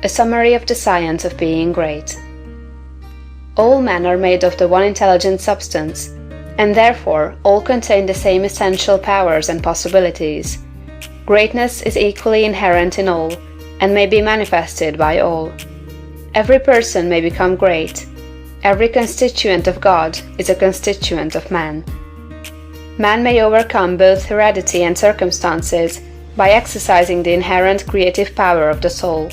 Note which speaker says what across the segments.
Speaker 1: A summary of the science of being great. All men are made of the one intelligent substance, and therefore all contain the same essential powers and possibilities. Greatness is equally inherent in all, and may be manifested by all. Every person may become great. Every constituent of God is a constituent of man. Man may overcome both heredity and circumstances by exercising the inherent creative power of the soul.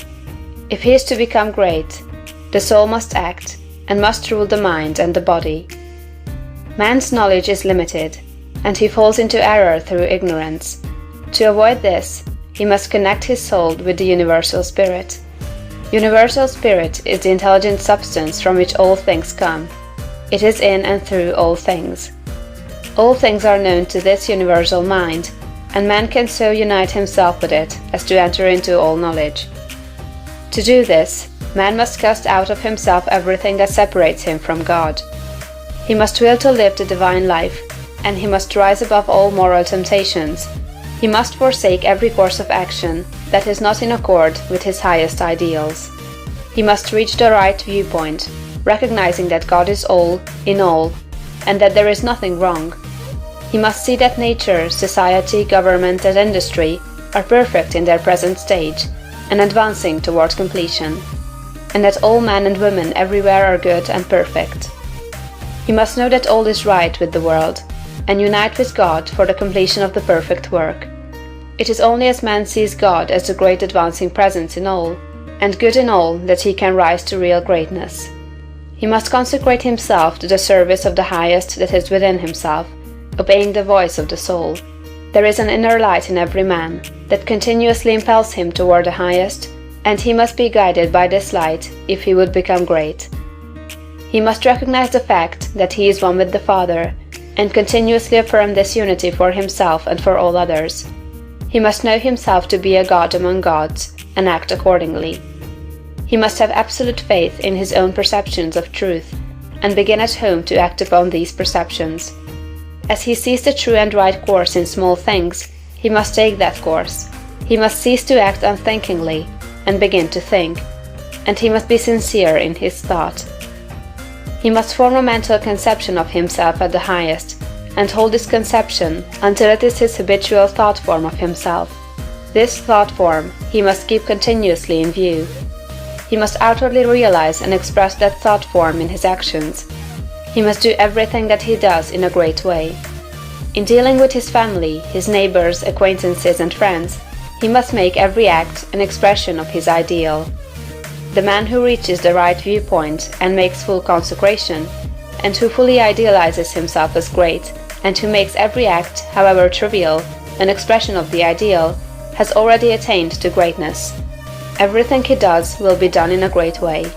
Speaker 1: If he is to become great, the soul must act, and must rule the mind and the body. Man's knowledge is limited, and he falls into error through ignorance. To avoid this, he must connect his soul with the universal spirit. Universal spirit is the intelligent substance from which all things come. It is in and through all things. All things are known to this universal mind, and man can so unite himself with it as to enter into all knowledge. To do this, man must cast out of himself everything that separates him from God. He must will to live the divine life, and he must rise above all moral temptations. He must forsake every course of action that is not in accord with his highest ideals. He must reach the right viewpoint, recognizing that God is all, in all, and that there is nothing wrong. He must see that nature, society, government, and industry are perfect in their present stage, and advancing toward completion, and that all men and women everywhere are good and perfect. He must know that all is right with the world, and unite with God for the completion of the perfect work. It is only as man sees God as the great advancing presence in all, and good in all, that he can rise to real greatness. He must consecrate himself to the service of the highest that is within himself, obeying the voice of the soul. There is an inner light in every man that continuously impels him toward the highest, and he must be guided by this light if he would become great. He must recognize the fact that he is one with the Father, and continuously affirm this unity for himself and for all others. He must know himself to be a God among gods, and act accordingly. He must have absolute faith in his own perceptions of truth, and begin at home to act upon these perceptions. As he sees the true and right course in small things, he must take that course. He must cease to act unthinkingly, and begin to think, and he must be sincere in his thought. He must form a mental conception of himself at the highest, and hold this conception until it is his habitual thought form of himself. This thought form he must keep continuously in view. He must outwardly realize and express that thought form in his actions. He must do everything that he does in a great way. In dealing with his family, his neighbors, acquaintances, and friends, he must make every act an expression of his ideal. The man who reaches the right viewpoint and makes full consecration, and who fully idealizes himself as great, and who makes every act, however trivial, an expression of the ideal, has already attained to greatness. Everything he does will be done in a great way.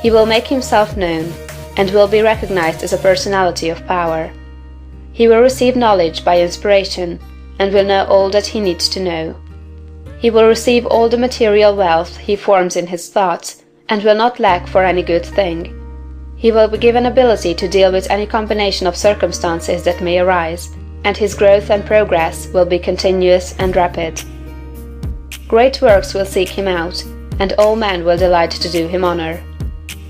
Speaker 1: He will make himself known, and will be recognized as a personality of power. He will receive knowledge by inspiration, and will know all that he needs to know. He will receive all the material wealth he forms in his thoughts, and will not lack for any good thing. He will be given ability to deal with any combination of circumstances that may arise, and his growth and progress will be continuous and rapid. Great works will seek him out, and all men will delight to do him honor.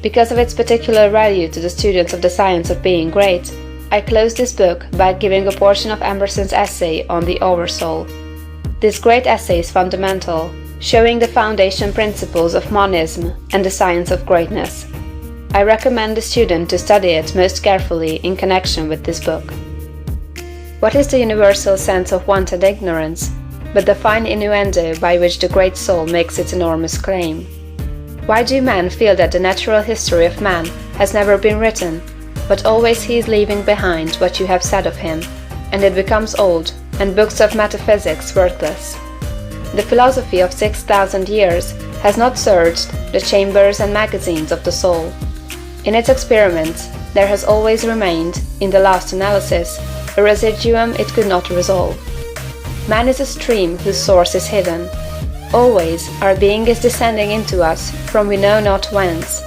Speaker 1: Because of its particular value to the students of the science of being great, I close this book by giving a portion of Emerson's essay on the Oversoul. This great essay is fundamental, showing the foundation principles of monism and the science of greatness. I recommend the student to study it most carefully in connection with this book. What is the universal sense of want and ignorance, but the fine innuendo by which the great soul makes its enormous claim? Why do men feel that the natural history of man has never been written, but always he is leaving behind what you have said of him, and it becomes old, and books of metaphysics worthless? The philosophy of 6,000 years has not searched the chambers and magazines of the soul. In its experiments, there has always remained, in the last analysis, a residuum it could not resolve. Man is a stream whose source is hidden. Always our being is descending into us from we know not whence.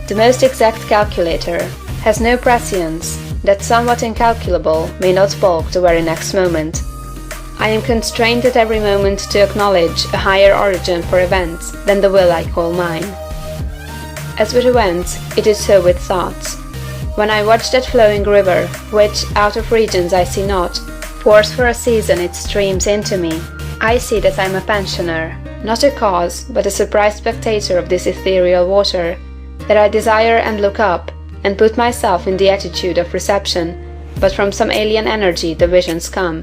Speaker 1: The most exact calculator has no prescience that somewhat incalculable may not balk the very next moment. I am constrained at every moment to acknowledge a higher origin for events than the will I call mine. As with events, it is so with thoughts. When I watch that flowing river, which, out of regions I see not, pours for a season its streams into me, I see that I am a pensioner, not a cause, but a surprised spectator of this ethereal water, that I desire and look up, and put myself in the attitude of reception, but from some alien energy the visions come.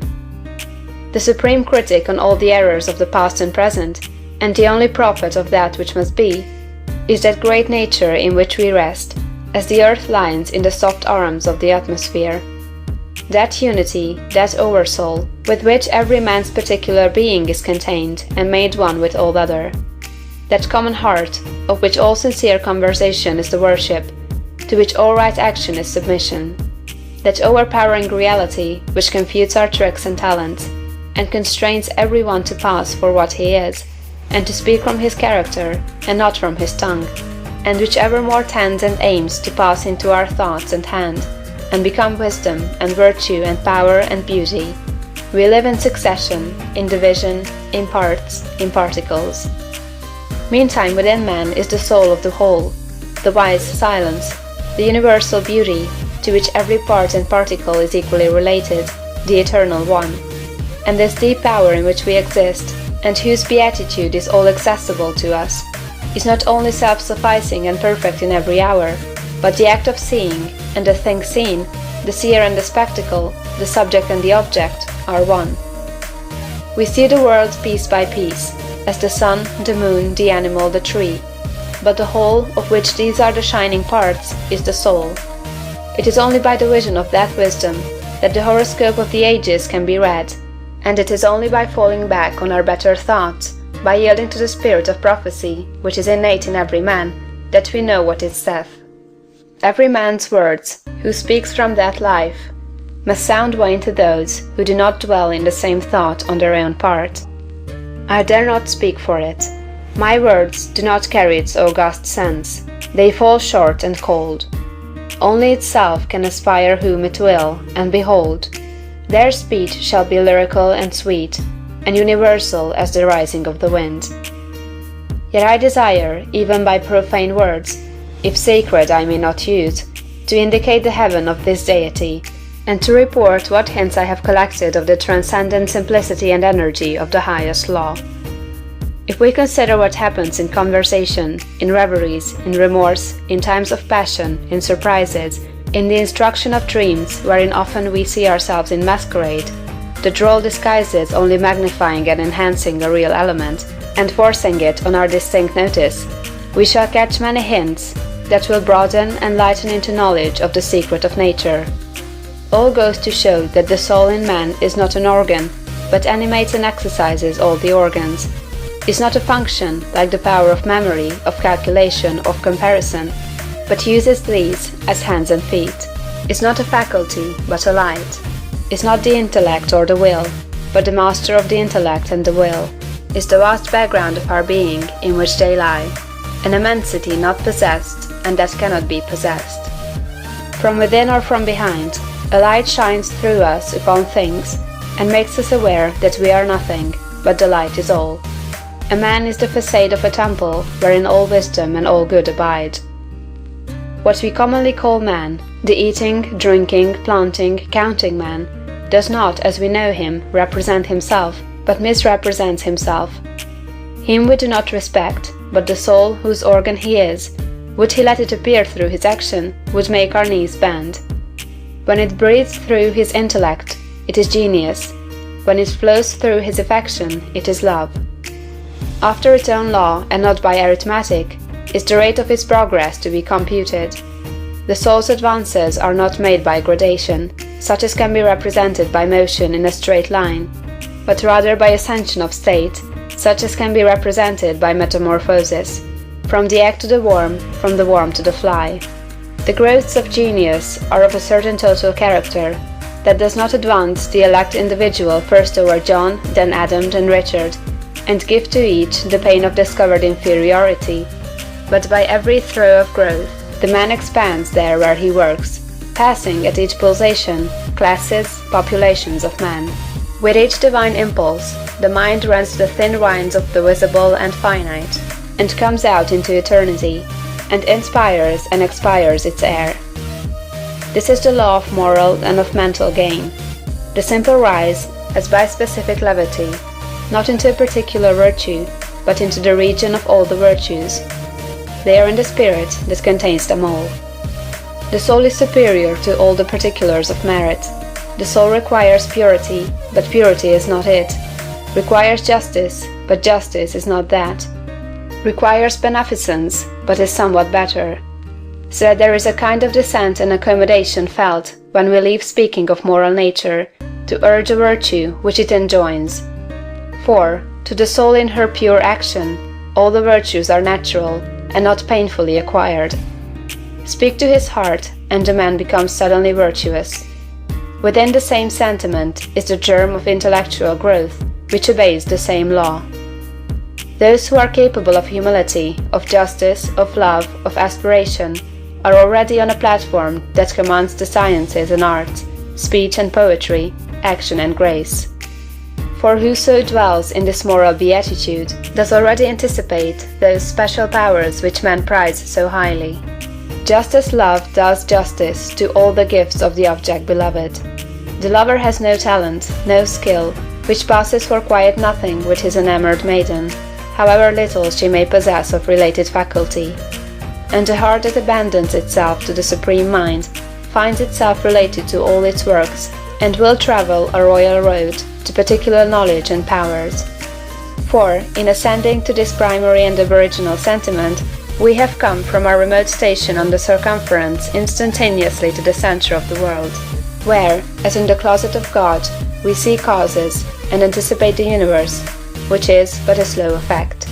Speaker 1: The supreme critic on all the errors of the past and present, and the only prophet of that which must be, is that great nature in which we rest, as the earth lies in the soft arms of the atmosphere. That unity, that oversoul, with which every man's particular being is contained and made one with all other. That common heart, of which all sincere conversation is the worship, to which all right action is submission. That overpowering reality which confutes our tricks and talents, and constrains every one to pass for what he is, and to speak from his character, and not from his tongue, and which evermore tends and aims to pass into our thoughts and hand, and become wisdom and virtue and power and beauty. We live in succession, in division, in parts, in particles. Meantime within man is the soul of the whole, the wise silence, the universal beauty, to which every part and particle is equally related, the eternal one. And this deep power in which we exist, and whose beatitude is all accessible to us, is not only self-sufficing and perfect in every hour, but the act of seeing, and the thing seen, the seer and the spectacle, the subject and the object, are one. We see the world piece by piece, as the sun, the moon, the animal, the tree, but the whole, of which these are the shining parts, is the soul. It is only by the vision of that wisdom that the horoscope of the ages can be read, and it is only by falling back on our better thoughts, by yielding to the spirit of prophecy, which is innate in every man, that we know what it saith. Every man's words, who speaks from that life, must sound vain to those who do not dwell in the same thought on their own part. I dare not speak for it. My words do not carry its august sense, they fall short and cold. Only itself can aspire whom it will, and behold, their speech shall be lyrical and sweet, and universal as the rising of the wind. Yet I desire, even by profane words, if sacred I may not use, to indicate the heaven of this deity, and to report what hints I have collected of the transcendent simplicity and energy of the highest law. If we consider what happens in conversation, in reveries, in remorse, in times of passion, in surprises, in the instruction of dreams wherein often we see ourselves in masquerade, the droll disguises only magnifying and enhancing a real element, and forcing it on our distinct notice, we shall catch many hints that will broaden and lighten into knowledge of the secret of nature. All goes to show that the soul in man is not an organ, but animates and exercises all the organs, is not a function like the power of memory, of calculation, of comparison, but uses these as hands and feet, is not a faculty, but a light, is not the intellect or the will, but the master of the intellect and the will, is the vast background of our being in which they lie, an immensity not possessed and that cannot be possessed. From within or from behind, a light shines through us upon things, and makes us aware that we are nothing, but the light is all. A man is the facade of a temple, wherein all wisdom and all good abide. What we commonly call man, the eating, drinking, planting, counting man, does not, as we know him, represent himself, but misrepresents himself. Him we do not respect, but the soul whose organ he is, would he let it appear through his action, would make our knees bend. When it breathes through his intellect, it is genius. When it flows through his affection, it is love. After its own law, and not by arithmetic, is the rate of its progress to be computed. The soul's advances are not made by gradation, such as can be represented by motion in a straight line, but rather by ascension of state, such as can be represented by metamorphosis, from the egg to the worm, from the worm to the fly. The growths of genius are of a certain total character, that does not advance the elect individual first over John, then Adam, then Richard, and give to each the pain of discovered inferiority, but by every throe of growth, the man expands there where he works, passing at each pulsation classes, populations of men. With each divine impulse, the mind rents the thin rinds of the visible and finite, and comes out into eternity, and inspires and expires its air. This is the law of moral and of mental gain. The simple rise, as by specific levity, not into a particular virtue, but into the region of all the virtues. They are in the spirit that contains them all. The soul is superior to all the particulars of merit. The soul requires purity, but purity is not it. Requires justice, but justice is not that. Requires beneficence, but is somewhat better. So that there is a kind of dissent and accommodation felt when we leave speaking of moral nature, to urge a virtue which it enjoins. For, to the soul in her pure action, all the virtues are natural, and not painfully acquired. Speak to his heart, and the man becomes suddenly virtuous. Within the same sentiment is the germ of intellectual growth, which obeys the same law. Those who are capable of humility, of justice, of love, of aspiration, are already on a platform that commands the sciences and arts, speech and poetry, action and grace. For whoso dwells in this moral beatitude does already anticipate those special powers which men prize so highly. Just as love does justice to all the gifts of the object beloved. The lover has no talent, no skill, which passes for quite nothing with his enamored maiden, however little she may possess of related faculty. And the heart that abandons itself to the Supreme Mind finds itself related to all its works, and will travel a royal road to particular knowledge and powers. For, in ascending to this primary and aboriginal sentiment, we have come from our remote station on the circumference instantaneously to the centre of the world, where, as in the closet of God, we see causes, and anticipate the universe, which is but a slow effect.